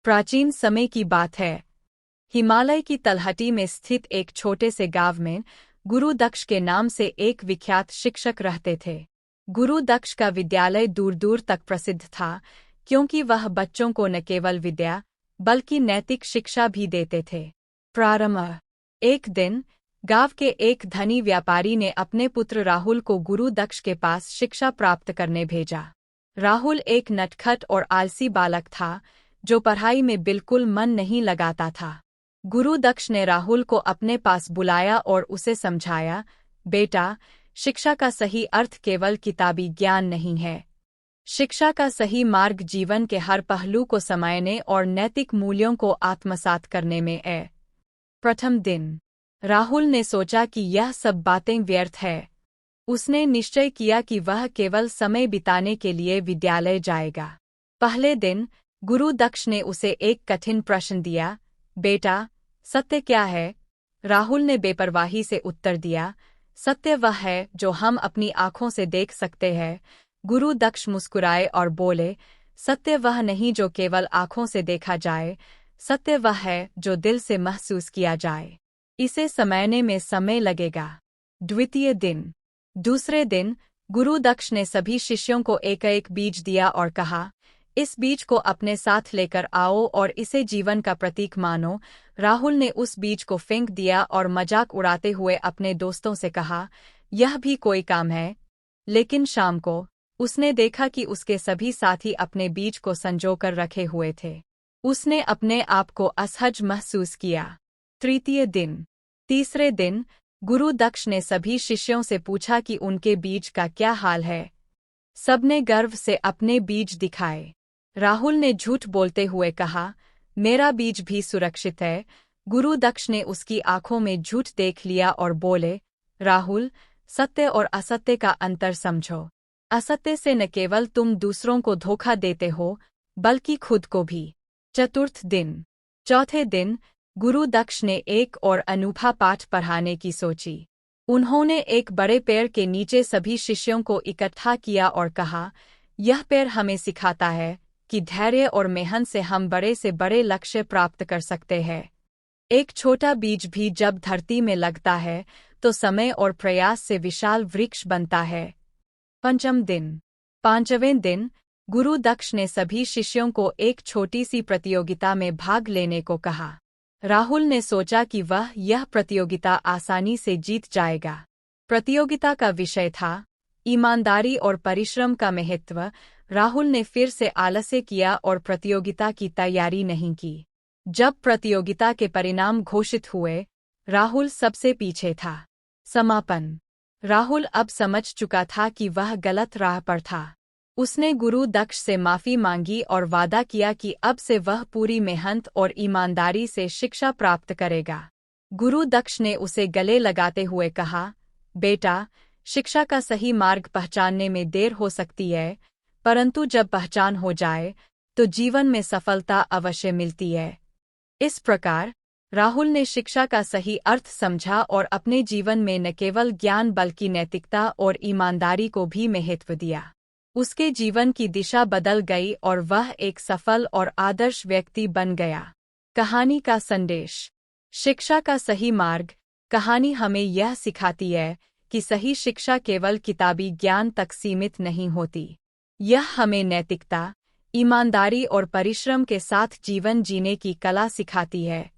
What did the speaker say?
प्राचीन समय की बात है। हिमालय की तलहटी में स्थित एक छोटे से गांव में गुरु दक्ष के नाम से एक विख्यात शिक्षक रहते थे। गुरु दक्ष का विद्यालय दूर दूर तक प्रसिद्ध था, क्योंकि वह बच्चों को न केवल विद्या बल्कि नैतिक शिक्षा भी देते थे। प्रारंभ। एक दिन गांव के एक धनी व्यापारी ने अपने पुत्र राहुल को गुरु दक्ष के पास शिक्षा प्राप्त करने भेजा। राहुल एक नटखट और आलसी बालक था, जो पढ़ाई में बिल्कुल मन नहीं लगाता था। गुरु दक्ष ने राहुल को अपने पास बुलाया और उसे समझाया, बेटा, शिक्षा का सही अर्थ केवल किताबी ज्ञान नहीं है। शिक्षा का सही मार्ग जीवन के हर पहलू को समझने और नैतिक मूल्यों को आत्मसात करने में है। प्रथम दिन राहुल ने सोचा कि यह सब बातें व्यर्थ है। उसने निश्चय किया कि वह केवल समय बिताने के लिए विद्यालय जाएगा। पहले दिन गुरु दक्ष ने उसे एक कठिन प्रश्न दिया, बेटा, सत्य क्या है? राहुल ने बेपरवाही से उत्तर दिया, सत्य वह है जो हम अपनी आंखों से देख सकते हैं। गुरु दक्ष मुस्कुराए और बोले, सत्य वह नहीं जो केवल आंखों से देखा जाए, सत्य वह है जो दिल से महसूस किया जाए। इसे समझने में समय लगेगा। द्वितीय दिन। दूसरे दिन गुरु दक्ष ने सभी शिष्यों को एक एक बीज दिया और कहा, इस बीज को अपने साथ लेकर आओ और इसे जीवन का प्रतीक मानो। राहुल ने उस बीज को फेंक दिया और मजाक उड़ाते हुए अपने दोस्तों से कहा, यह भी कोई काम है? लेकिन शाम को उसने देखा कि उसके सभी साथी अपने बीज को संजोकर रखे हुए थे। उसने अपने आप को असहज महसूस किया। तृतीय दिन। तीसरे दिन गुरु दक्ष ने सभी शिष्यों से पूछा कि उनके बीज का क्या हाल है। सबने गर्व से अपने बीज दिखाए। राहुल ने झूठ बोलते हुए कहा, मेरा बीज भी सुरक्षित है। गुरु दक्ष ने उसकी आंखों में झूठ देख लिया और बोले, राहुल, सत्य और असत्य का अंतर समझो। असत्य से न केवल तुम दूसरों को धोखा देते हो, बल्कि खुद को भी। चतुर्थ दिन। चौथे दिन गुरु दक्ष ने एक और अनूठा पाठ पढ़ाने की सोची। उन्होंने एक बड़े पेड़ के नीचे सभी शिष्यों को इकट्ठा किया और कहा, यह पेड़ हमें सिखाता है कि धैर्य और मेहनत से हम बड़े से बड़े लक्ष्य प्राप्त कर सकते हैं। एक छोटा बीज भी जब धरती में लगता है तो समय और प्रयास से विशाल वृक्ष बनता है। पंचम दिन। पांचवें दिन गुरु दक्ष ने सभी शिष्यों को एक छोटी सी प्रतियोगिता में भाग लेने को कहा। राहुल ने सोचा कि वह यह प्रतियोगिता आसानी से जीत जाएगा। प्रतियोगिता का विषय था ईमानदारी और परिश्रम का महत्व। राहुल ने फिर से आलस्य किया और प्रतियोगिता की तैयारी नहीं की। जब प्रतियोगिता के परिणाम घोषित हुए, राहुल सबसे पीछे था। समापन। राहुल अब समझ चुका था कि वह गलत राह पर था। उसने गुरु दक्ष से माफी मांगी और वादा किया कि अब से वह पूरी मेहनत और ईमानदारी से शिक्षा प्राप्त करेगा। गुरु दक्ष ने उसे गले लगाते हुए कहा, बेटा, शिक्षा का सही मार्ग पहचानने में देर हो सकती है, परंतु जब पहचान हो जाए तो जीवन में सफलता अवश्य मिलती है। इस प्रकार राहुल ने शिक्षा का सही अर्थ समझा और अपने जीवन में न केवल ज्ञान बल्कि नैतिकता और ईमानदारी को भी महत्व दिया। उसके जीवन की दिशा बदल गई और वह एक सफल और आदर्श व्यक्ति बन गया। कहानी का संदेश। शिक्षा का सही मार्ग। कहानी हमें यह सिखाती है कि सही शिक्षा केवल किताबी ज्ञान तक सीमित नहीं होती। यह हमें नैतिकता, ईमानदारी और परिश्रम के साथ जीवन जीने की कला सिखाती है।